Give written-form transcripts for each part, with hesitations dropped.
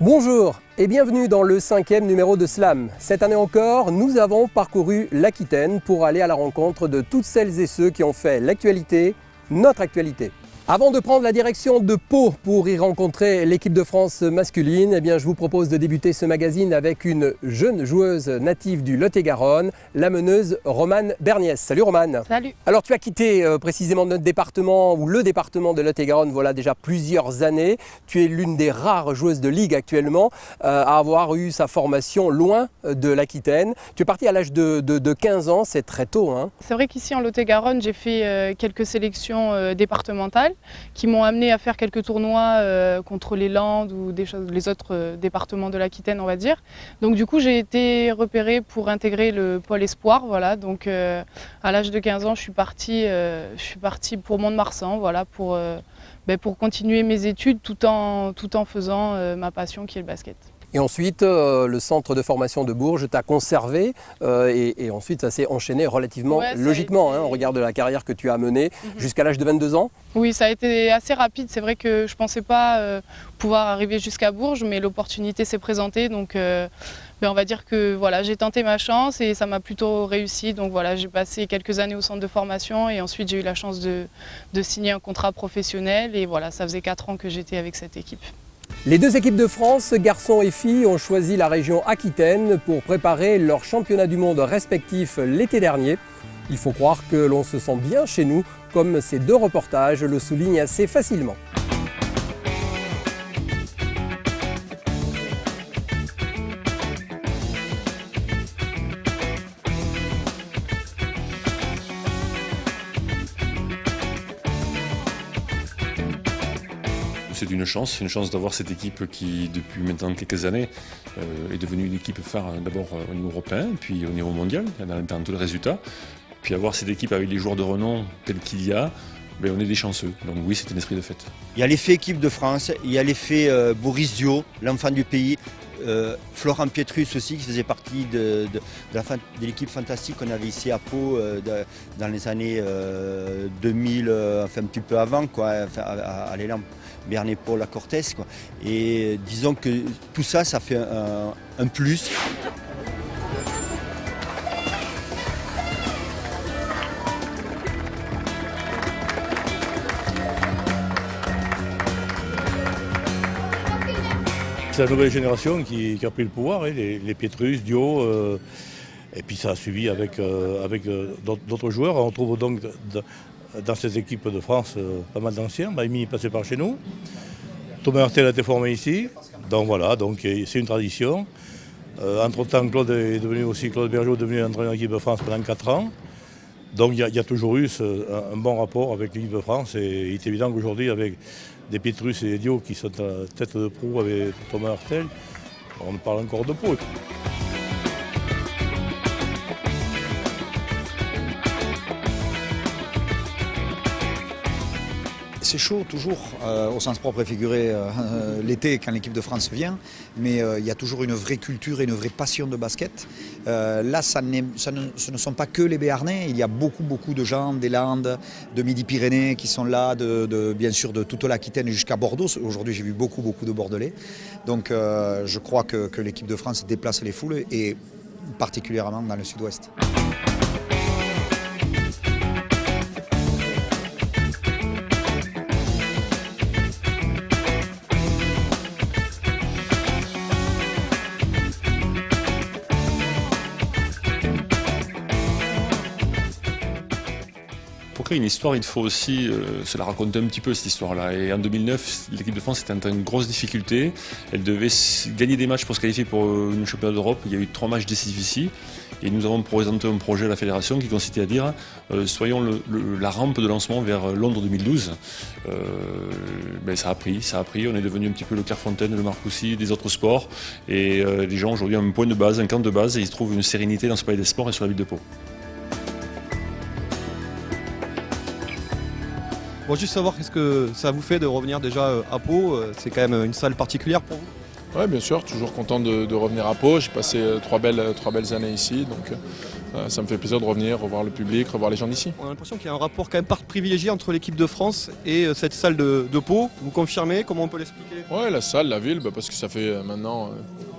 Bonjour et bienvenue dans le 5e numéro de Slam. Cette année encore, nous avons parcouru l'Aquitaine pour aller à la rencontre de toutes celles et ceux qui ont fait l'actualité, notre actualité. Avant de prendre la direction de Pau pour y rencontrer l'équipe de France masculine, eh bien, je vous propose de débuter ce magazine avec une jeune joueuse native du Lot-et-Garonne, la meneuse Romane Berniès. Salut Romane. Salut. Alors tu as quitté précisément notre département, ou le département de Lot-et-Garonne, voilà déjà plusieurs années. Tu es l'une des rares joueuses de ligue actuellement à avoir eu sa formation loin de l'Aquitaine. Tu es partie à l'âge de 15 ans, c'est très tôt. Hein. C'est vrai qu'ici en Lot-et-Garonne, j'ai fait quelques sélections départementales qui m'ont amené à faire quelques tournois contre les Landes ou les autres départements de l'Aquitaine, on va dire. Donc du coup, j'ai été repérée pour intégrer le pôle espoir. Voilà. Donc à l'âge de 15 ans, je suis partie pour Mont-de-Marsan, voilà, pour continuer mes études tout en faisant ma passion qui est le basket. Et ensuite, le centre de formation de Bourges t'a conservé et ensuite ça s'est enchaîné relativement logiquement, hein, au regard de la carrière que tu as menée jusqu'à l'âge de 22 ans. Oui, ça a été assez rapide. C'est vrai que je ne pensais pas pouvoir arriver jusqu'à Bourges, mais l'opportunité s'est présentée. Donc on va dire que voilà, j'ai tenté ma chance et ça m'a plutôt réussi. Donc voilà, j'ai passé quelques années au centre de formation et ensuite j'ai eu la chance de signer un contrat professionnel. Et voilà, ça faisait 4 ans que j'étais avec cette équipe. Les deux équipes de France, garçons et filles, ont choisi la région Aquitaine pour préparer leur championnat du monde respectif l'été dernier. Il faut croire que l'on se sent bien chez nous, comme ces deux reportages le soulignent assez facilement. C'est une chance d'avoir cette équipe qui, depuis maintenant quelques années, est devenue une équipe phare d'abord au niveau européen, puis au niveau mondial, dans tous les résultats. Puis avoir cette équipe avec les joueurs de renom tels qu'il y a, on est des chanceux. Donc oui, c'est un esprit de fête. Il y a l'effet équipe de France, il y a l'effet Boris Dio, l'enfant du pays, Florent Pietrus aussi, qui faisait partie de l'équipe fantastique qu'on avait ici à Pau dans les années 2000, enfin un petit peu avant, quoi, enfin, à l'élan Bernay Paul à Cortès, quoi. Et disons que tout ça, ça fait un plus. C'est la nouvelle génération qui a pris le pouvoir, hein, les Pietrus, Dio, et puis ça a suivi avec d'autres joueurs. On trouve donc dans ces équipes de France pas mal d'anciens. Maïmi est passé par chez nous. Thomas Hurtel a été formé ici. Donc voilà, c'est une tradition. Entre-temps, Claude Bergeau est devenu entraîneur de l'équipe de France pendant 4 ans. Donc il y a toujours eu un bon rapport avec l'équipe de France. Et il est évident qu'aujourd'hui, avec des Pietrus et des Dio qui sont à tête de proue avec Thomas Hurtel, on parle encore de Pau. C'est chaud toujours, au sens propre et figuré, l'été quand l'équipe de France vient, mais il y a toujours une vraie culture et une vraie passion de basket. Là, ce ne sont pas que les Béarnais, il y a beaucoup de gens des Landes, de Midi-Pyrénées qui sont là, bien sûr de toute l'Aquitaine jusqu'à Bordeaux. Aujourd'hui, j'ai vu beaucoup de Bordelais. Donc je crois que l'équipe de France déplace les foules et particulièrement dans le sud-ouest. Pour créer une histoire, il faut aussi se la raconter un petit peu, cette histoire-là. Et en 2009, l'équipe de France était en une grosse difficulté. Elle devait gagner des matchs pour se qualifier pour une championnat d'Europe. Il y a eu 3 matchs décisifs ici. Et nous avons présenté un projet à la fédération qui consistait à dire soyons la rampe de lancement vers Londres 2012. Ça a pris. On est devenu un petit peu le Clairefontaine, le Marcoussis, des autres sports. Et les gens aujourd'hui ont un point de base, un camp de base, et ils trouvent une sérénité dans ce palais des sports et sur la ville de Pau. Bon, juste savoir qu'est-ce que ça vous fait de revenir déjà à Pau. C'est quand même une salle particulière pour vous? Oui, bien sûr, toujours content de revenir à Pau. J'ai passé trois belles années ici, donc ça me fait plaisir de revenir, revoir le public, revoir les gens d'ici. On a l'impression qu'il y a un rapport quand même privilégié entre l'équipe de France et cette salle de Pau. Vous confirmez? Comment on peut l'expliquer? Oui, la salle, la ville, parce que ça fait maintenant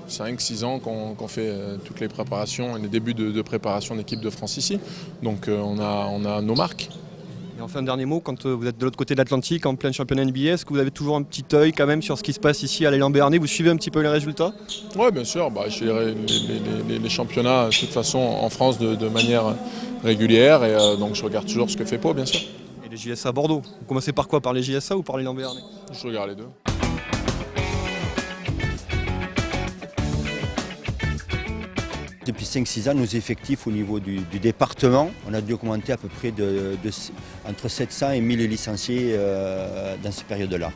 5-6 ans qu'on fait toutes les préparations et les débuts de préparation d'équipe de France ici. Donc on a nos marques. Et enfin, un dernier mot, quand vous êtes de l'autre côté de l'Atlantique, en plein championnat NBA, est-ce que vous avez toujours un petit œil quand même sur ce qui se passe ici à l'Élan-Béarnais? Vous suivez un petit peu les résultats? Oui, bien sûr. Je dirais les championnats, de toute façon, en France de manière régulière. Et donc je regarde toujours ce que fait Pau, bien sûr. Et les JSA à Bordeaux? Vous commencez par quoi? Par les JSA ou par l'Élan-Béarnais? Je regarde les deux. Depuis 5-6 ans, nos effectifs au niveau du département, on a dû augmenter à peu près entre 700 et 1000 licenciés dans cette période-là.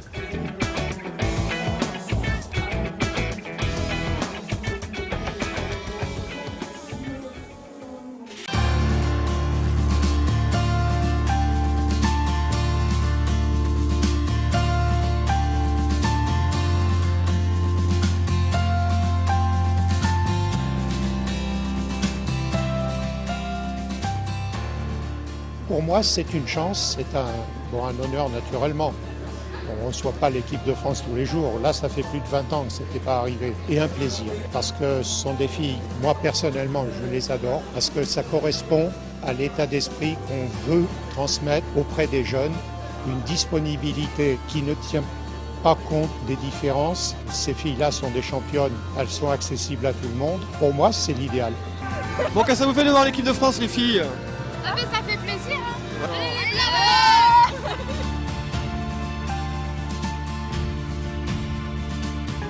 Pour moi, c'est une chance, c'est un honneur naturellement. On ne reçoit pas l'équipe de France tous les jours. Là, ça fait plus de 20 ans que ce n'était pas arrivé. Et un plaisir, parce que ce sont des filles, moi personnellement, je les adore, parce que ça correspond à l'état d'esprit qu'on veut transmettre auprès des jeunes, une disponibilité qui ne tient pas compte des différences. Ces filles-là sont des championnes, elles sont accessibles à tout le monde. Pour moi, c'est l'idéal. Bon, qu'est-ce que ça vous fait de voir l'équipe de France, les filles? Ah mais ça fait plaisir, hein.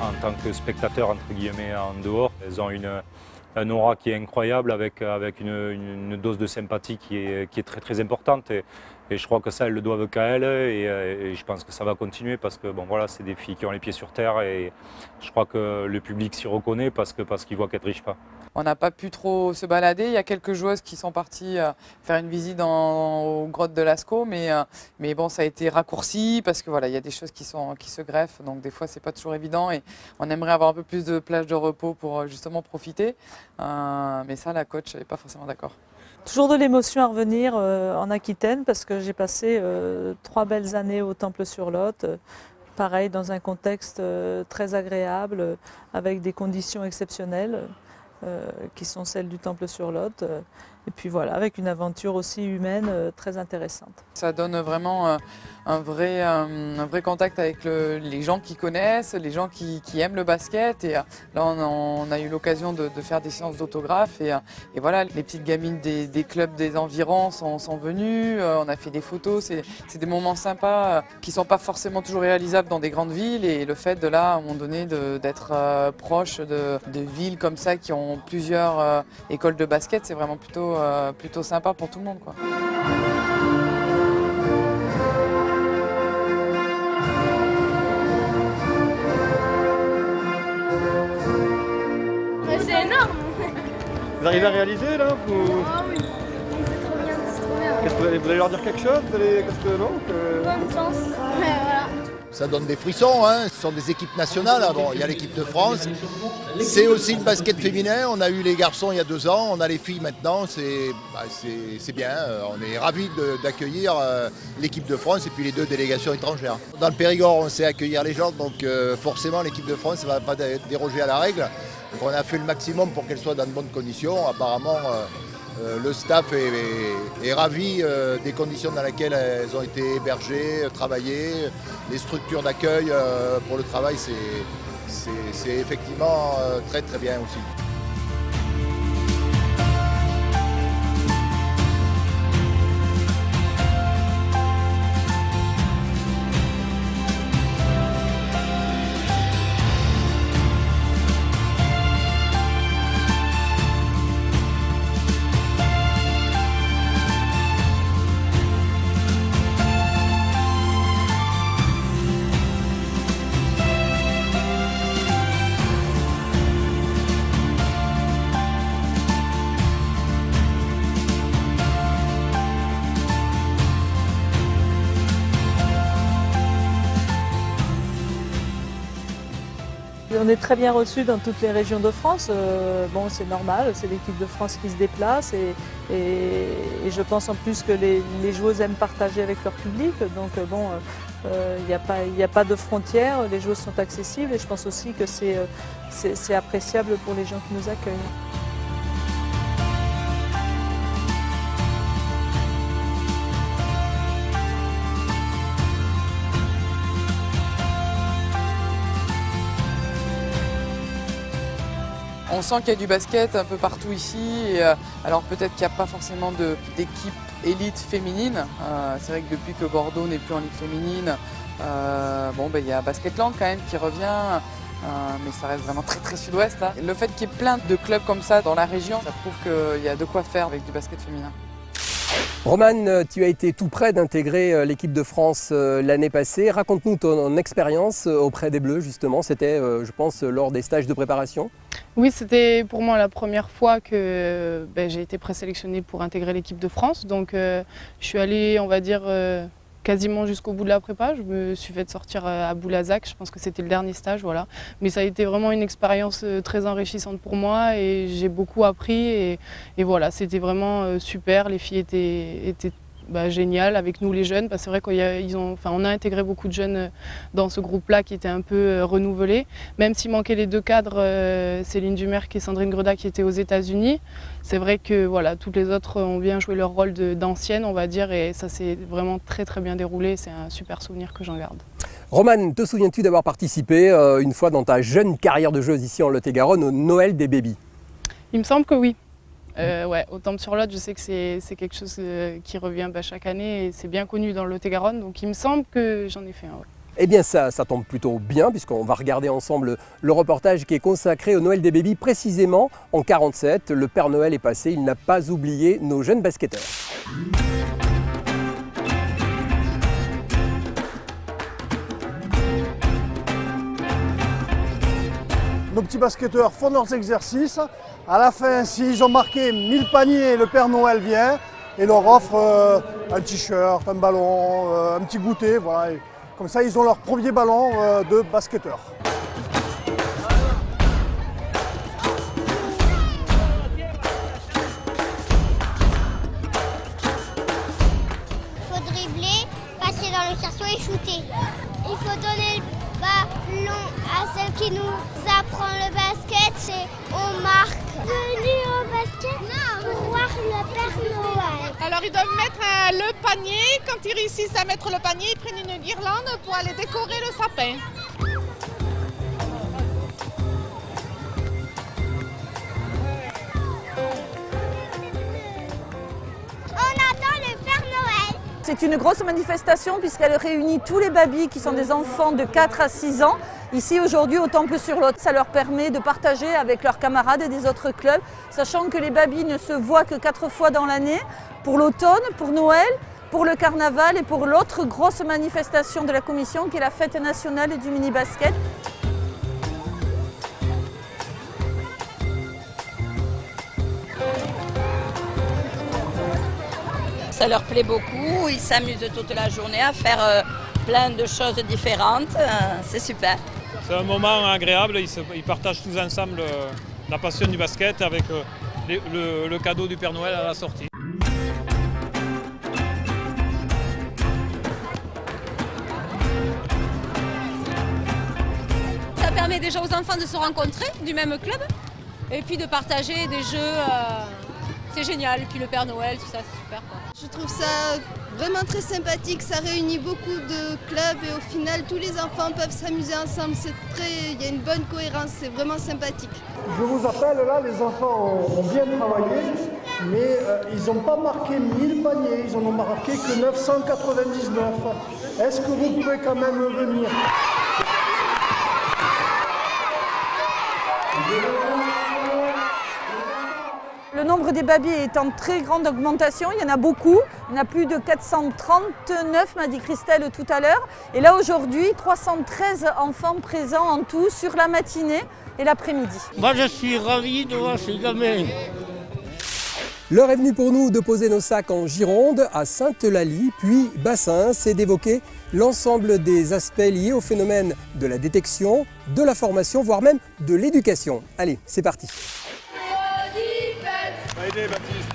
En tant que spectateur, entre guillemets, en dehors, elles ont un aura qui est incroyable avec une dose de sympathie qui est très très importante. Et je crois que ça, elles le doivent qu'à elles et je pense que ça va continuer parce que bon, voilà, c'est des filles qui ont les pieds sur terre et je crois que le public s'y reconnaît parce qu'ils voient qu'elles ne trichent pas. On n'a pas pu trop se balader. Il y a quelques joueuses qui sont parties faire une visite aux grottes de Lascaux, mais bon, ça a été raccourci parce que voilà, il y a des choses qui se greffent, donc des fois c'est pas toujours évident et on aimerait avoir un peu plus de plage de repos pour justement profiter. Mais ça, la coach n'est pas forcément d'accord. Toujours de l'émotion à revenir en Aquitaine parce que j'ai passé 3 belles années au Temple-sur-Lot. Pareil, dans un contexte très agréable, avec des conditions exceptionnelles. Qui sont celles du Temple-sur-Lot. Et puis voilà, avec une aventure aussi humaine très intéressante. Ça donne vraiment un vrai contact avec les gens qui connaissent, les gens qui aiment le basket. Et là, on a eu l'occasion de faire des séances d'autographes. Et voilà, les petites gamines des clubs des environs sont venues. On a fait des photos. C'est des moments sympas qui ne sont pas forcément toujours réalisables dans des grandes villes. Et le fait de là, à un moment donné, d'être proche de villes comme ça qui ont plusieurs écoles de basket, c'est vraiment plutôt sympa pour tout le monde, quoi. C'est énorme. Vous arrivez à réaliser là Ah oui, c'est trop bien, c'est trop bien. Vous allez leur dire quelque chose? Bonne chance. Ouais, voilà. Ça donne des frissons, hein. Ce sont des équipes nationales. Bon, il y a l'équipe de France. C'est aussi le basket féminin. On a eu les garçons il y a 2 ans, on a les filles maintenant. C'est bien. On est ravis d'accueillir l'équipe de France et puis les 2 délégations étrangères. Dans le Périgord, on sait accueillir les gens, donc forcément l'équipe de France ne va pas déroger à la règle. Donc on a fait le maximum pour qu'elle soit dans de bonnes conditions. Apparemment, le staff est ravi des conditions dans lesquelles elles ont été hébergées, travaillées. Les structures d'accueil pour le travail, c'est effectivement très très bien aussi. On est très bien reçus dans toutes les régions de France. Bon, c'est normal, c'est l'équipe de France qui se déplace et je pense en plus que les joueuses aiment partager avec leur public. Donc bon, il n'y a pas de frontières, les joueuses sont accessibles et je pense aussi que c'est appréciable pour les gens qui nous accueillent. On sent qu'il y a du basket un peu partout ici. Et, alors peut-être qu'il n'y a pas forcément d'équipe élite féminine. C'est vrai que depuis que Bordeaux n'est plus en ligue féminine, il y a Basketland quand même qui revient. Mais ça reste vraiment très très sud-ouest. Hein. Le fait qu'il y ait plein de clubs comme ça dans la région, ça prouve qu'il y a de quoi faire avec du basket féminin. Romane, tu as été tout près d'intégrer l'équipe de France l'année passée. Raconte-nous ton expérience auprès des Bleus, justement. C'était, je pense, lors des stages de préparation. Oui, c'était pour moi la première fois que j'ai été présélectionnée pour intégrer l'équipe de France. Donc je suis allée, on va dire, quasiment jusqu'au bout de la prépa. Je me suis fait sortir à Boulazac, je pense que c'était le dernier stage, voilà. Mais ça a été vraiment une expérience très enrichissante pour moi et j'ai beaucoup appris et voilà, c'était vraiment super. Les filles étaient géniales avec nous les jeunes, parce que c'est vrai qu'on a intégré beaucoup de jeunes dans ce groupe-là qui était un peu renouvelé, même s'il manquait les deux cadres, Céline Dumerc et Sandrine Greda qui étaient aux États-Unis. C'est vrai que voilà, toutes les autres ont bien joué leur rôle d'anciennes, on va dire, et ça s'est vraiment très très bien déroulé. C'est un super souvenir que j'en garde. Romane, te souviens-tu d'avoir participé une fois dans ta jeune carrière de joueuse ici en Lot-et-Garonne au Noël des Babies? Il me semble que oui. Au Temple-sur-Lot, je sais que c'est quelque chose qui revient chaque année et c'est bien connu dans le Lot-et-Garonne, donc il me semble que j'en ai fait un. Ouais. Eh bien ça tombe plutôt bien puisqu'on va regarder ensemble le reportage qui est consacré au Noël des Babies. Précisément en 1947, le Père Noël est passé, il n'a pas oublié nos jeunes basketteurs. Nos petits basketteurs font leurs exercices. À la fin, s'ils ont marqué 1000 paniers, le Père Noël vient et leur offre un t-shirt, un ballon, un petit goûter. Voilà. Et comme ça, ils ont leur premier ballon de basketteur. Il faut dribbler, passer dans le cerceau et shooter. Il faut donner le ballon à celle qui nous apprend le basket et on marque. Venir au basket pour voir le Père Noël. Alors ils doivent mettre le panier. Quand ils réussissent à mettre le panier, ils prennent une guirlande pour aller décorer le sapin. C'est une grosse manifestation puisqu'elle réunit tous les babys qui sont des enfants de 4 à 6 ans. Ici aujourd'hui au Temple-sur-Lot, ça leur permet de partager avec leurs camarades des autres clubs, sachant que les babys ne se voient que 4 fois dans l'année, pour l'automne, pour Noël, pour le carnaval et pour l'autre grosse manifestation de la commission qui est la fête nationale du mini-basket. Ça leur plaît beaucoup, ils s'amusent toute la journée à faire plein de choses différentes, c'est super. C'est un moment agréable, ils partagent tous ensemble la passion du basket avec le cadeau du Père Noël à la sortie. Ça permet déjà aux enfants de se rencontrer du même club et puis de partager des jeux, c'est génial. Et puis le Père Noël, tout ça, c'est super, quoi. Je trouve ça vraiment très sympathique, ça réunit beaucoup de clubs et au final tous les enfants peuvent s'amuser ensemble, il y a une bonne cohérence, c'est vraiment sympathique. Je vous appelle là, les enfants ont bien travaillé, mais ils n'ont pas marqué 1000 paniers, ils n'en ont marqué que 999. Est-ce que vous pouvez quand même venir ? Le nombre des babys est en très grande augmentation, il y en a beaucoup. Il y en a plus de 439, m'a dit Christelle tout à l'heure. Et là aujourd'hui, 313 enfants présents en tout sur la matinée et l'après-midi. Moi je suis ravi de voir ces gamins. L'heure est venue pour nous de poser nos sacs en Gironde, à Sainte-Eulalie, puis Bassins, et d'évoquer l'ensemble des aspects liés au phénomène de la détection, de la formation, voire même de l'éducation. Allez, c'est parti. Allez, Baptiste.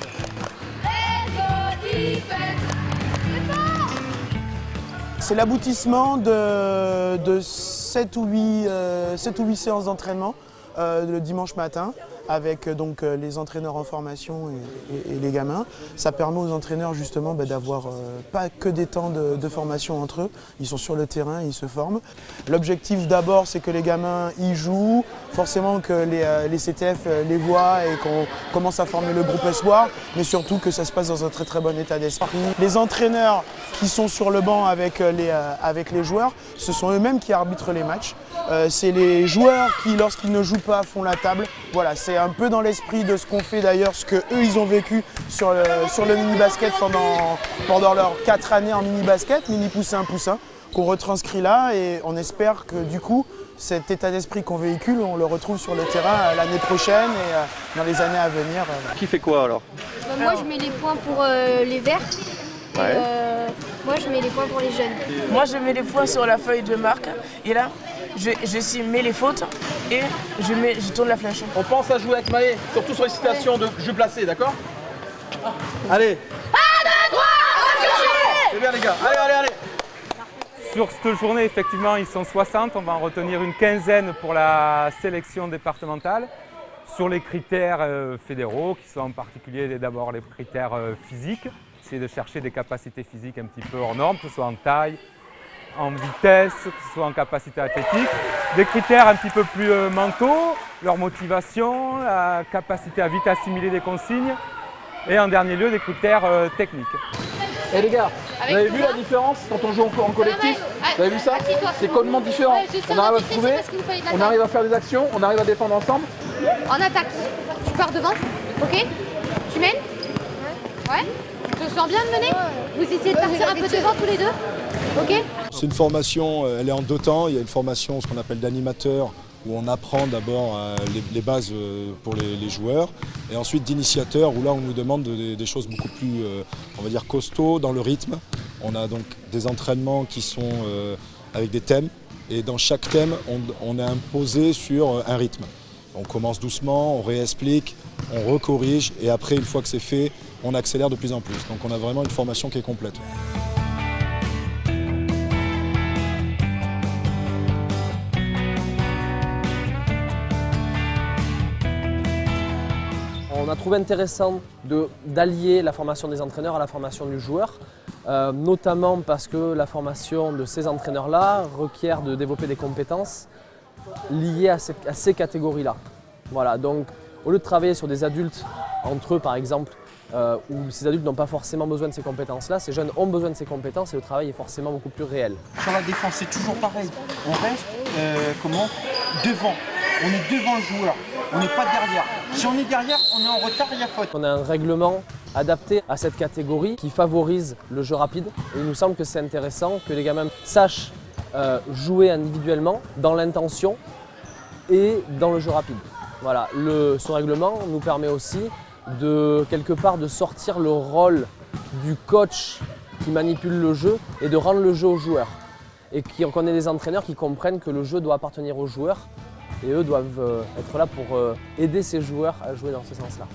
C'est l'aboutissement de 7 ou 8 séances d'entraînement le dimanche matin avec donc les entraîneurs en formation et les gamins. Ça permet aux entraîneurs justement d'avoir pas que des temps de formation entre eux, ils sont sur le terrain, ils se forment. L'objectif d'abord c'est que les gamins y jouent, forcément que les CTF les voient et qu'on commence à former le groupe espoir, mais surtout que ça se passe dans un très très bon état d'esprit. Les entraîneurs qui sont sur le banc avec les joueurs, ce sont eux-mêmes qui arbitrent les matchs. C'est les joueurs qui, lorsqu'ils ne jouent pas, font la table. Voilà, c'est un peu dans l'esprit de ce qu'on fait d'ailleurs, ce qu'eux ils ont vécu sur le mini-basket pendant leurs 4 années en mini-basket, mini-poussin-poussin, qu'on retranscrit là et on espère que du coup, cet état d'esprit qu'on véhicule, on le retrouve sur le terrain l'année prochaine et dans les années à venir. Qui fait quoi alors? Moi je mets les points pour les verts. Ouais. Moi je mets les points pour les jeunes. Moi je mets les points sur la feuille de marque et là je mets les fautes et je tourne la flèche. On pense à jouer avec Maë, surtout sur les situations de jeu placé, d'accord? Allez. 1, 2, 3, c'est bien les gars, allez. Sur cette journée, effectivement, ils sont 60, on va en retenir une quinzaine pour la sélection départementale. Sur les critères fédéraux, qui sont en particulier d'abord les critères physiques, essayer de chercher des capacités physiques un petit peu hors normes, que ce soit en taille, en vitesse, que ce soit en capacité athlétique. Des critères un petit peu plus mentaux, leur motivation, la capacité à vite assimiler des consignes. Et en dernier lieu, des critères techniques. Et les gars, vous avez vu la différence quand on joue en collectif? Vous avez vu ça? C'est complètement différent. On arrive à trouver, on arrive à faire des actions, on arrive à défendre ensemble. En attaque, tu pars devant, ok? Tu mènes? Ouais. Tu te sens bien de mener? Vous essayez de partir un peu devant tous les deux? Ok? C'est une formation, elle est en 2 temps. Il y a une formation, ce qu'on appelle d'animateur, où on apprend d'abord les bases pour les joueurs, et ensuite d'initiateur, où là on nous demande des choses beaucoup plus, on va dire, costauds dans le rythme. On a donc des entraînements qui sont avec des thèmes, et dans chaque thème on est imposé sur un rythme. On commence doucement, on réexplique, on recorrige, et après, une fois que c'est fait, on accélère de plus en plus. Donc on a vraiment une formation qui est complète. On a trouvé intéressant d'allier la formation des entraîneurs à la formation du joueur, notamment parce que la formation de ces entraîneurs-là requiert de développer des compétences liées à ces catégories-là. Voilà, donc au lieu de travailler sur des adultes entre eux par exemple, où ces adultes n'ont pas forcément besoin de ces compétences-là, ces jeunes ont besoin de ces compétences et le travail est forcément beaucoup plus réel. Sur la défense, c'est toujours pareil. On reste devant. On est devant le joueur, on n'est pas derrière. Si on est derrière, on est en retard, il y a faute. On a un règlement adapté à cette catégorie qui favorise le jeu rapide. Et il nous semble que c'est intéressant que les gamins sachent jouer individuellement, dans l'intention et dans le jeu rapide. Voilà, ce règlement nous permet aussi quelque part de sortir le rôle du coach qui manipule le jeu et de rendre le jeu aux joueurs. Et qu'on ait des entraîneurs qui comprennent que le jeu doit appartenir aux joueurs et eux doivent être là pour aider ces joueurs à jouer dans ce sens-là.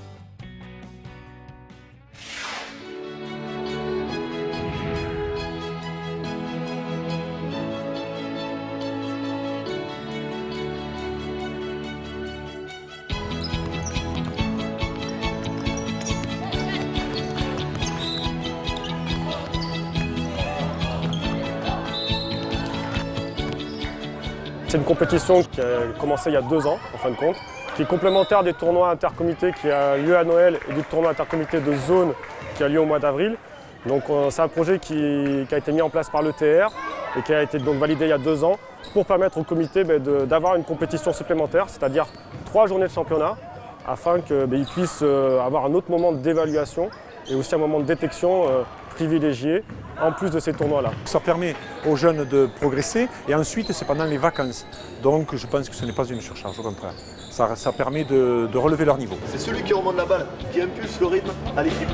C'est une compétition qui a commencé il y a 2 ans, en fin de compte, qui est complémentaire des tournois intercomités qui a lieu à Noël et du tournoi intercomité de zone qui a lieu au mois d'avril. Donc c'est un projet qui a été mis en place par l'ETR et qui a été donc validé il y a 2 ans pour permettre au comité d'avoir une compétition supplémentaire, c'est-à-dire 3 journées de championnat, afin qu'ils puissent avoir un autre moment d'évaluation et aussi un moment de détection privilégié en plus de ces tournois-là. Ça permet aux jeunes de progresser et ensuite c'est pendant les vacances. Donc je pense que ce n'est pas une surcharge, au contraire. Ça permet de relever leur niveau. C'est celui qui remonte la balle, qui impulse le rythme à l'équipe.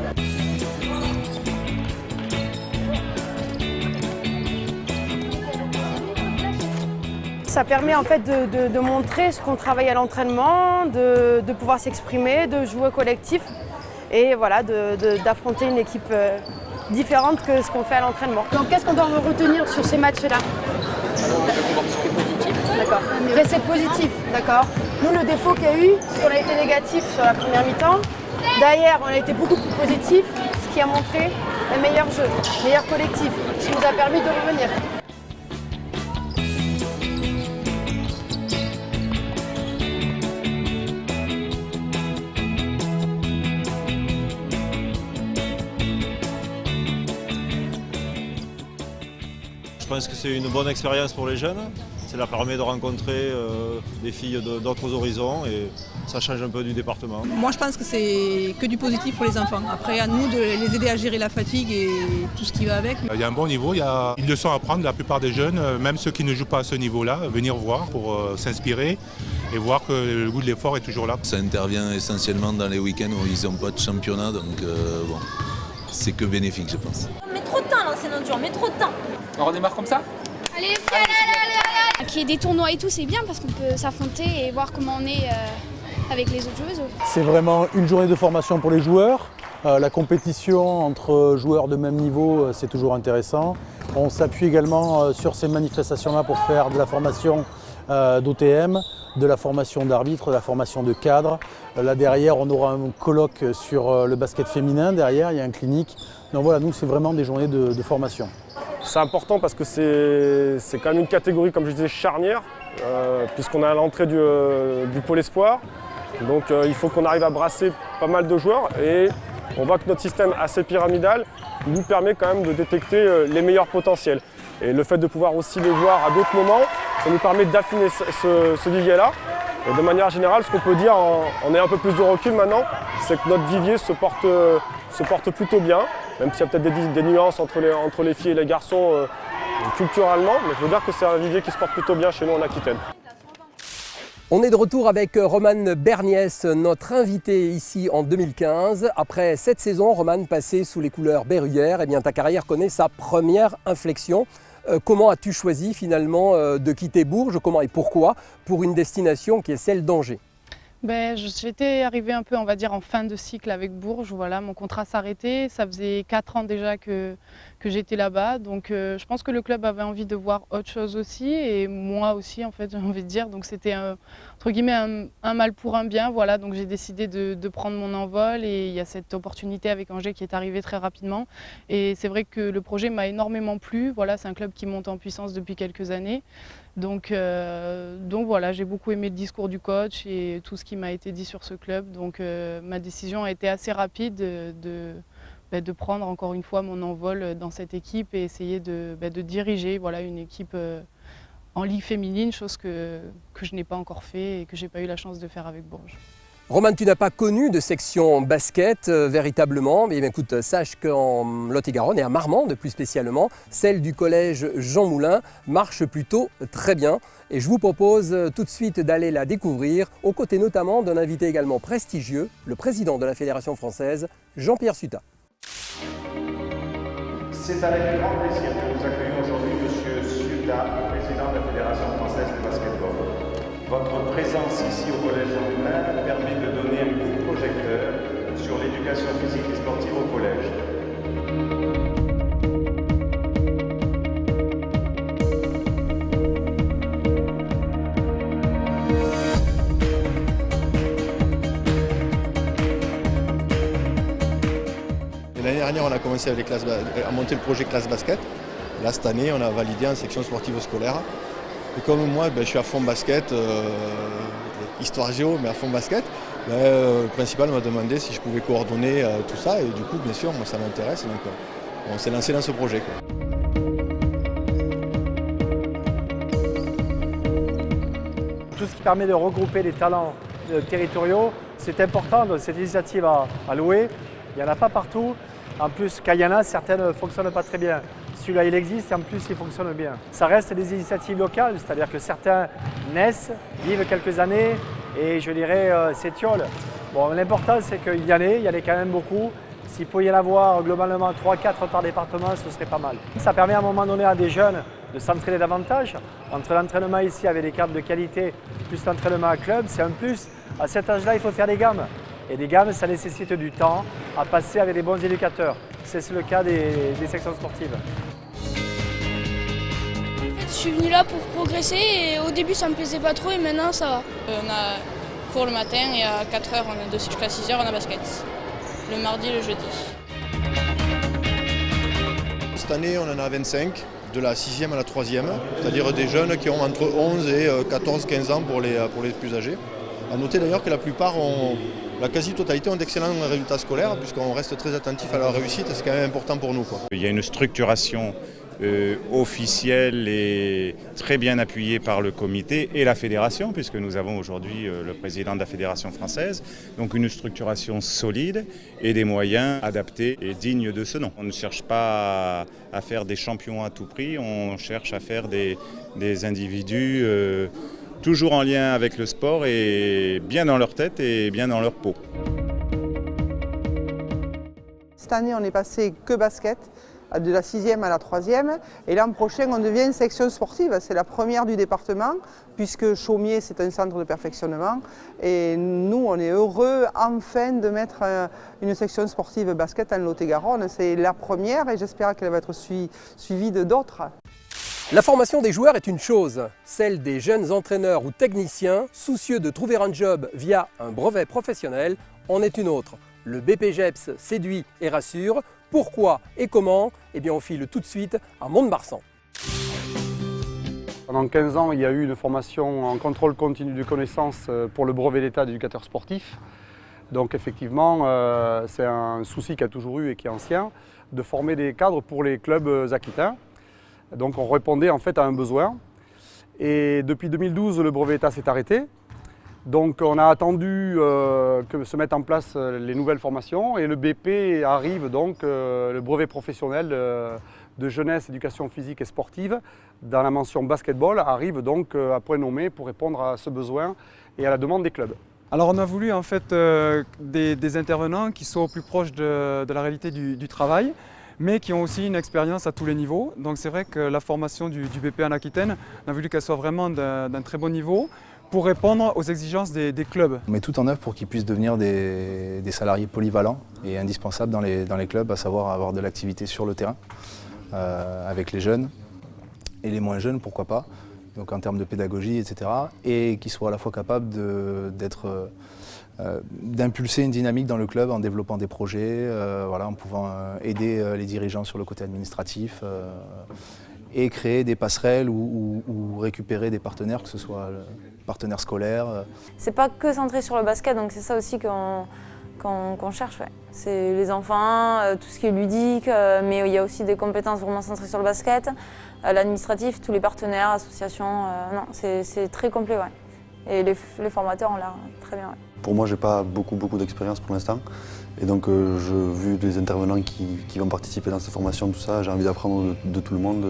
Ça permet en fait de montrer ce qu'on travaille à l'entraînement, de pouvoir s'exprimer, de jouer au collectif et voilà, d'affronter une équipe différente que ce qu'on fait à l'entraînement. Donc qu'est-ce qu'on doit retenir sur ces matchs-là? D'accord. Rester positif, d'accord. Nous, le défaut qu'il y a eu, c'est qu'on a été négatif sur la première mi-temps. Derrière, on a été beaucoup plus positif, ce qui a montré un meilleur jeu, meilleur collectif, ce qui nous a permis de revenir. Je pense que c'est une bonne expérience pour les jeunes. Ça leur permet de rencontrer des filles d'autres horizons et ça change un peu du département. Moi je pense que c'est que du positif pour les enfants. Après à nous de les aider à gérer la fatigue et tout ce qui va avec. Il y a un bon niveau, il y a une leçon à prendre, la plupart des jeunes, même ceux qui ne jouent pas à ce niveau-là, venir voir pour s'inspirer et voir que le goût de l'effort est toujours là. Ça intervient essentiellement dans les week-ends où ils n'ont pas de championnat, donc bon, c'est que bénéfique je pense. On met trop de temps l'ancienne endure, on met trop de temps. On redémarre comme ça? Allez, allez. Qu'il y ait des tournois et tout, c'est bien parce qu'on peut s'affronter et voir comment on est avec les autres joueuses. C'est vraiment une journée de formation pour les joueurs. La compétition entre joueurs de même niveau, c'est toujours intéressant. On s'appuie également sur ces manifestations-là pour faire de la formation d'OTM, de la formation d'arbitre, de la formation de cadre. Là derrière, on aura un colloque sur le basket féminin. Derrière, il y a un clinique. Donc voilà, nous, c'est vraiment des journées de formation. C'est important parce que c'est quand même une catégorie, comme je disais, charnière, puisqu'on est à l'entrée du pôle espoir. Donc il faut qu'on arrive à brasser pas mal de joueurs et on voit que notre système assez pyramidal nous permet quand même de détecter les meilleurs potentiels. Et le fait de pouvoir aussi les voir à d'autres moments, ça nous permet d'affiner ce vivier-là. Et de manière générale, ce qu'on peut dire en ayant un peu plus de recul maintenant, c'est que notre vivier se porte plutôt bien, même s'il y a peut-être des nuances entre les filles et les garçons culturellement, mais je veux dire que c'est un vivier qui se porte plutôt bien chez nous en Aquitaine. On est de retour avec Romane Berniès, notre invité ici en 2015. Après 7 saisons, Romane, passée sous les couleurs berruyères, eh bien, ta carrière connaît sa première inflexion. Comment as-tu choisi finalement de quitter Bourges? Comment et pourquoi? Pour une destination qui est celle d'Angers. J'étais arrivée un peu, on va dire, en fin de cycle avec Bourges. Voilà, mon contrat s'arrêtait. Ça faisait 4 ans déjà que j'étais là-bas. Donc je pense que le club avait envie de voir autre chose aussi. Et moi aussi, en fait, j'ai envie de dire. Donc c'était, entre guillemets, un mal pour un bien. Voilà, donc j'ai décidé de prendre mon envol. Et il y a cette opportunité avec Angers qui est arrivée très rapidement. Et c'est vrai que le projet m'a énormément plu. Voilà, c'est un club qui monte en puissance depuis quelques années. Donc voilà, j'ai beaucoup aimé le discours du coach et tout ce qui m'a été dit sur ce club. Donc ma décision a été assez rapide de prendre encore une fois mon envol dans cette équipe et essayer de diriger voilà, une équipe en ligue féminine, chose que je n'ai pas encore fait et que je n'ai pas eu la chance de faire avec Bourges. Romane, tu n'as pas connu de section basket véritablement, mais écoute, sache qu'en Lot-et-Garonne et à Marmande plus spécialement, celle du collège Jean Moulin marche plutôt très bien. Et je vous propose tout de suite d'aller la découvrir, aux côtés notamment d'un invité également prestigieux, le président de la Fédération française, Jean-Pierre Sutat. C'est avec grand plaisir que nous accueillons aujourd'hui M. Sutat, président de la Fédération française de basketball. Votre présence ici au Collège Jean Moulin permet de donner un coup de projecteur sur l'éducation physique et sportive au collège. L'année dernière, on a commencé à monter le projet classe basket. Là, cette année, on a validé en section sportive scolaire. Et comme moi, je suis à fond basket, histoire géo, mais à fond basket, le principal m'a demandé si je pouvais coordonner tout ça. Et du coup, bien sûr, moi, ça m'intéresse. Donc, on s'est lancé dans ce projet, quoi. Tout ce qui permet de regrouper les talents territoriaux, c'est important. Donc, cette initiative à louer, il n'y en a pas partout. En plus, quand il y en a, certaines ne fonctionnent pas très bien. Celui-là, il existe et en plus, il fonctionne bien. Ça reste des initiatives locales, c'est-à-dire que certains naissent, vivent quelques années et je dirais s'étiolent. Bon, l'important, c'est qu'il y en ait quand même beaucoup. S'il peut y en avoir globalement 3-4 par département, ce serait pas mal. Ça permet à un moment donné à des jeunes de s'entraîner davantage. Entre l'entraînement ici avec des cadres de qualité plus l'entraînement à club, c'est un plus. À cet âge-là, il faut faire des gammes. Et des gammes, ça nécessite du temps à passer avec des bons éducateurs. C'est le cas des sections sportives. Je suis venu là pour progresser et au début ça me plaisait pas trop et maintenant ça va. On a cours le matin et à 4h, jusqu'à 6h on a basket. Le mardi et le jeudi. Cette année on en a 25, de la 6e à la 3e, c'est-à-dire des jeunes qui ont entre 11 et 14-15 ans pour les plus âgés. A noter d'ailleurs que la plupart la quasi-totalité ont d'excellents résultats scolaires puisqu'on reste très attentif à leur réussite et c'est quand même important pour nous. Il y a une structuration officielle et très bien appuyée par le comité et la fédération, puisque nous avons aujourd'hui le président de la fédération française, donc une structuration solide et des moyens adaptés et dignes de ce nom. On ne cherche pas à faire des champions à tout prix, on cherche à faire des individus toujours en lien avec le sport et bien dans leur tête et bien dans leur peau. Cette année, on est passé que basket, de la 6e à la 3e. Et l'an prochain, on devient une section sportive. C'est la première du département, puisque Chaumier, c'est un centre de perfectionnement. Et nous, on est heureux, enfin, de mettre une section sportive basket en Lot-et-Garonne. C'est la première et j'espère qu'elle va être suivie de d'autres. La formation des joueurs est une chose, celle des jeunes entraîneurs ou techniciens soucieux de trouver un job via un brevet professionnel en est une autre. Le BPGEPS séduit et rassure. Pourquoi et comment? Eh bien, on file tout de suite à Mont-de-Marsan. Pendant 15 ans, il y a eu une formation en contrôle continu de connaissances pour le brevet d'état d'éducateur sportif. Donc effectivement, c'est un souci qu'il y a toujours eu et qui est ancien, de former des cadres pour les clubs aquitains. Donc on répondait en fait à un besoin. Et depuis 2012, le brevet d'état s'est arrêté. Donc on a attendu que se mettent en place les nouvelles formations et le BP arrive donc, le brevet professionnel de jeunesse, éducation physique et sportive dans la mention basketball arrive donc à point nommé pour répondre à ce besoin et à la demande des clubs. Alors on a voulu en fait des intervenants qui soient au plus proche de la réalité du travail, mais qui ont aussi une expérience à tous les niveaux. Donc c'est vrai que la formation du BP en Aquitaine, on a voulu qu'elle soit vraiment d'un très bon niveau, pour répondre aux exigences des clubs. On met tout en œuvre pour qu'ils puissent devenir des salariés polyvalents et indispensables dans les clubs, à savoir avoir de l'activité sur le terrain, avec les jeunes et les moins jeunes, pourquoi pas, donc en termes de pédagogie, etc. Et qu'ils soient à la fois capables d'impulser une dynamique dans le club en développant des projets, en pouvant aider les dirigeants sur le côté administratif, et créer des passerelles ou récupérer des partenaires, que ce soit partenaires scolaires. C'est pas que centré sur le basket, donc c'est ça aussi qu'on cherche. Ouais. C'est les enfants, tout ce qui est ludique, mais il y a aussi des compétences vraiment centrées sur le basket, l'administratif, tous les partenaires, associations, non, c'est très complet. Ouais. Et les formateurs ont l'air très bien. Ouais. Pour moi, j'ai pas beaucoup d'expérience pour l'instant. Et donc, vu les intervenants qui vont participer dans cette formation, tout ça, j'ai envie d'apprendre de tout le monde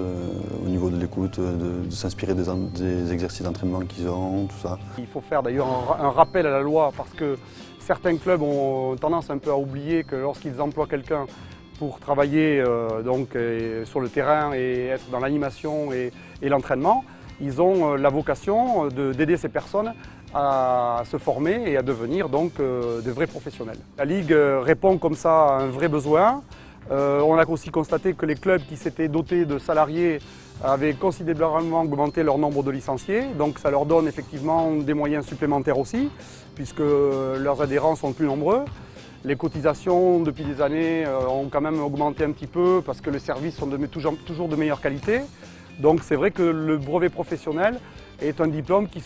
au niveau de l'écoute, de s'inspirer des exercices d'entraînement qu'ils ont, tout ça. Il faut faire d'ailleurs un rappel à la loi parce que certains clubs ont tendance un peu à oublier que lorsqu'ils emploient quelqu'un pour travailler sur le terrain et être dans l'animation et l'entraînement, ils ont la vocation d'aider ces personnes à se former et à devenir donc de vrais professionnels. La Ligue répond comme ça à un vrai besoin. On a aussi constaté que les clubs qui s'étaient dotés de salariés avaient considérablement augmenté leur nombre de licenciés, donc ça leur donne effectivement des moyens supplémentaires aussi, puisque leurs adhérents sont plus nombreux. Les cotisations depuis des années ont quand même augmenté un petit peu parce que les services sont toujours de meilleure qualité. Donc c'est vrai que le brevet professionnel est un diplôme qui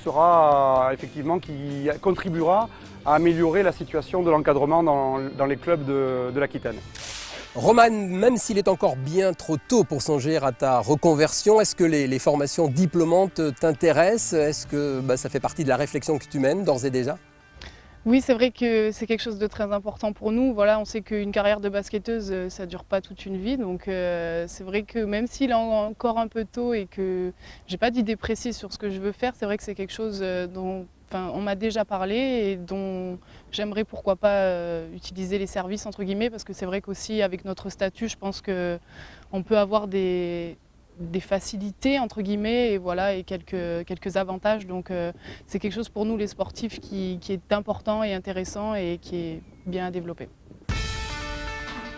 contribuera à améliorer la situation de l'encadrement dans les clubs de l'Aquitaine. Roman, même s'il est encore bien trop tôt pour songer à ta reconversion, est-ce que les formations diplômantes t'intéressent? Est-ce que ça fait partie de la réflexion que tu mènes d'ores et déjà? Oui, c'est vrai que c'est quelque chose de très important pour nous. Voilà, on sait qu'une carrière de basketteuse, ça ne dure pas toute une vie. Donc c'est vrai que même s'il est encore un peu tôt et que j'ai pas d'idée précise sur ce que je veux faire, c'est vrai que c'est quelque chose dont on m'a déjà parlé et dont j'aimerais pourquoi pas utiliser les services entre guillemets, parce que c'est vrai qu'aussi avec notre statut, je pense qu'on peut avoir des facilités entre guillemets et voilà, et quelques avantages. Donc c'est quelque chose pour nous les sportifs qui est important et intéressant et qui est bien à développer.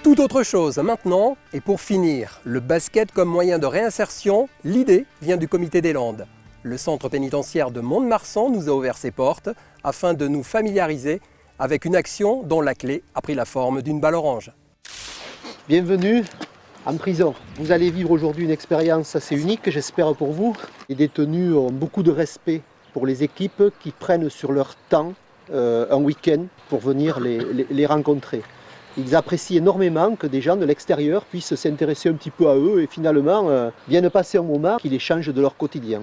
Tout autre chose maintenant, et pour finir, le basket comme moyen de réinsertion, l'idée vient du Comité des Landes. Le centre pénitentiaire de Mont-de-Marsan nous a ouvert ses portes afin de nous familiariser avec une action dont la clé a pris la forme d'une balle orange. Bienvenue en prison. Vous allez vivre aujourd'hui une expérience assez unique, j'espère pour vous. Les détenus ont beaucoup de respect pour les équipes qui prennent sur leur temps un week-end pour venir les rencontrer. Ils apprécient énormément que des gens de l'extérieur puissent s'intéresser un petit peu à eux et finalement viennent passer un moment qui les change de leur quotidien.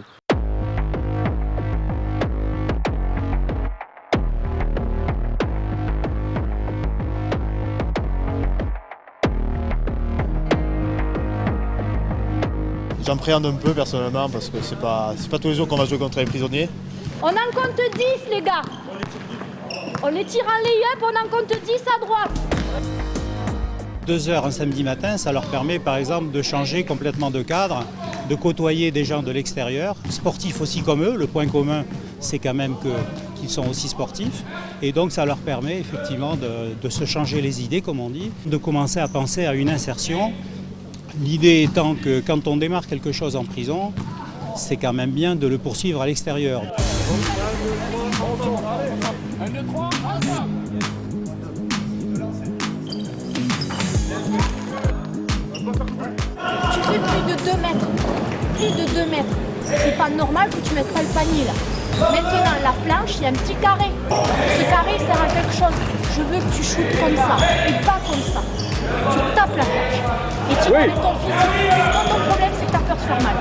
J'appréhende un peu personnellement parce que c'est pas tous les jours qu'on va jouer contre les prisonniers. On en compte 10 les gars. On les tire en lay-up, on en compte 10 à droite. 2 heures un samedi matin, ça leur permet par exemple de changer complètement de cadre, de côtoyer des gens de l'extérieur, sportifs aussi comme eux. Le point commun, c'est quand même qu'ils sont aussi sportifs. Et donc ça leur permet effectivement de se changer les idées, comme on dit, de commencer à penser à une insertion. L'idée étant que quand on démarre quelque chose en prison, c'est quand même bien de le poursuivre à l'extérieur. Tu fais plus de 2 mètres. Plus de 2 mètres. C'est pas normal que tu mettes pas le panier là. Maintenant, la planche, il y a un petit carré. Ce carré sert à quelque chose. Je veux que tu shootes comme ça et pas comme ça. Tu tapes la planche. Et tu connais ton physique. Quand ton problème, c'est que tu as peur de faire mal.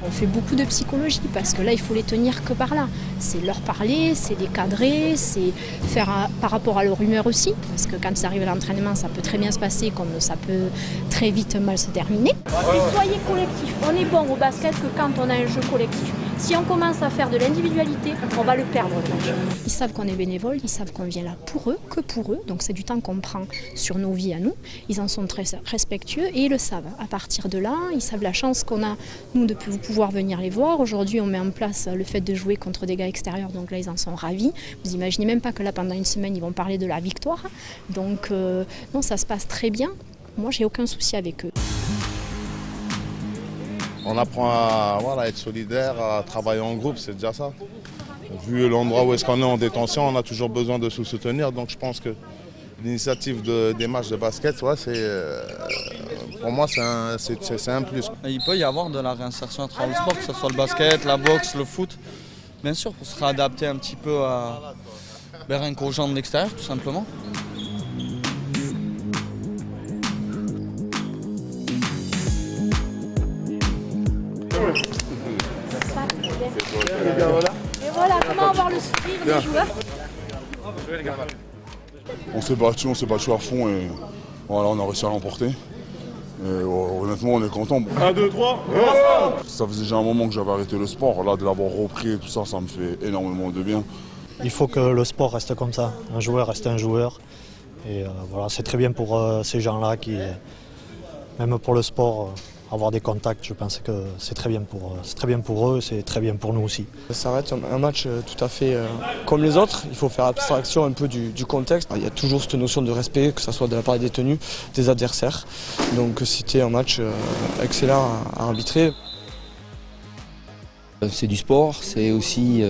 On fait beaucoup de psychologie parce que là, il faut les tenir que par là. C'est leur parler, c'est les cadrer, c'est faire par rapport à leur humeur aussi. Parce que quand ils arrivent à l'entraînement, ça peut très bien se passer comme ça peut très vite mal se terminer. Et soyez collectifs. On est bon au basket que quand on a un jeu collectif. Si on commence à faire de l'individualité, on va le perdre le match. Ils savent qu'on est bénévole, ils savent qu'on vient là pour eux, que pour eux. Donc c'est du temps qu'on prend sur nos vies à nous. Ils en sont très respectueux et ils le savent. À partir de là, ils savent la chance qu'on a, nous, de pouvoir venir les voir. Aujourd'hui, on met en place le fait de jouer contre des gars extérieurs. Donc là, ils en sont ravis. Vous imaginez même pas que là, pendant une semaine, ils vont parler de la victoire. Donc non, ça se passe très bien. Moi, j'ai aucun souci avec eux. On apprend à être solidaire, à travailler en groupe, c'est déjà ça. Vu l'endroit où est-ce qu'on est en détention, on a toujours besoin de se soutenir. Donc je pense que l'initiative des matchs de basket, ouais, pour moi, c'est un plus. Il peut y avoir de la réinsertion à travers le sport, que ce soit le basket, la boxe, le foot. Bien sûr, pour se réadapter un petit peu rien qu'aux gens de l'extérieur, tout simplement. Et voilà, comment avoir le sourire des joueurs. On s'est battu à fond et voilà, on a réussi à l'emporter. Honnêtement, on est content. 1, 2, 3. Ça faisait déjà un moment que j'avais arrêté le sport. Là, de l'avoir repris et tout ça, ça me fait énormément de bien. Il faut que le sport reste comme ça. Un joueur reste un joueur. Et voilà, c'est très bien pour ces gens-là qui, même pour le sport, avoir des contacts, je pense que c'est très bien pour eux, c'est très bien pour nous aussi. Ça va être un match tout à fait comme les autres. Il faut faire abstraction un peu du contexte. Il y a toujours cette notion de respect, que ce soit de la part des détenus, des adversaires. Donc c'était un match excellent à arbitrer. C'est du sport, c'est aussi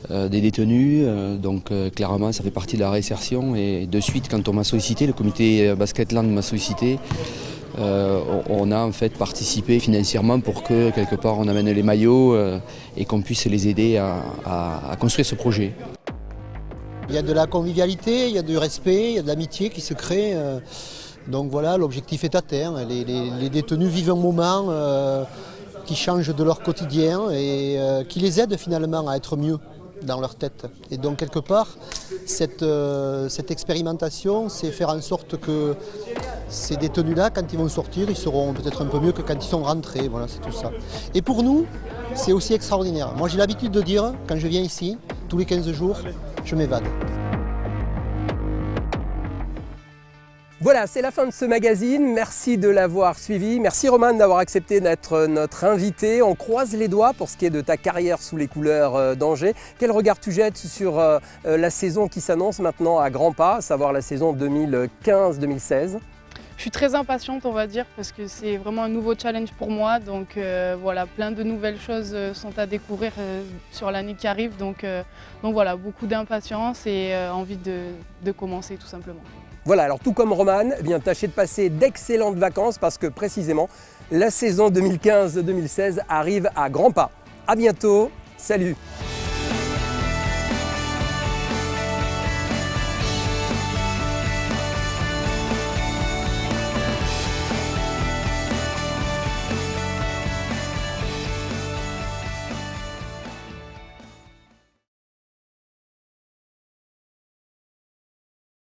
des détenus, donc clairement ça fait partie de la réinsertion. Et de suite, quand on m'a sollicité, le comité Basketland m'a sollicité, on a en fait participé financièrement pour que quelque part on amène les maillots et qu'on puisse les aider à construire ce projet. Il y a de la convivialité, il y a du respect, il y a de l'amitié qui se crée. Donc voilà, l'objectif est atteint. Les détenus vivent un moment qui changent de leur quotidien et qui les aident finalement à être mieux dans leur tête. Et donc quelque part, cette expérimentation, c'est faire en sorte que ces détenus-là, quand ils vont sortir, ils seront peut-être un peu mieux que quand ils sont rentrés. Voilà, c'est tout ça. Et pour nous, c'est aussi extraordinaire. Moi, j'ai l'habitude de dire, quand je viens ici, tous les 15 jours, je m'évade. Voilà, c'est la fin de ce magazine. Merci de l'avoir suivi. Merci Roman d'avoir accepté d'être notre invité. On croise les doigts pour ce qui est de ta carrière sous les couleurs d'Angers. Quel regard tu jettes sur la saison qui s'annonce maintenant à grands pas, à savoir la saison 2015-2016 ? Je suis très impatiente, on va dire, parce que c'est vraiment un nouveau challenge pour moi. Donc voilà, plein de nouvelles choses sont à découvrir sur l'année qui arrive. Donc voilà, beaucoup d'impatience et envie de commencer tout simplement. Voilà, alors tout comme Roman, eh bien tâchez de passer d'excellentes vacances parce que précisément la saison 2015-2016 arrive à grands pas. À bientôt, salut!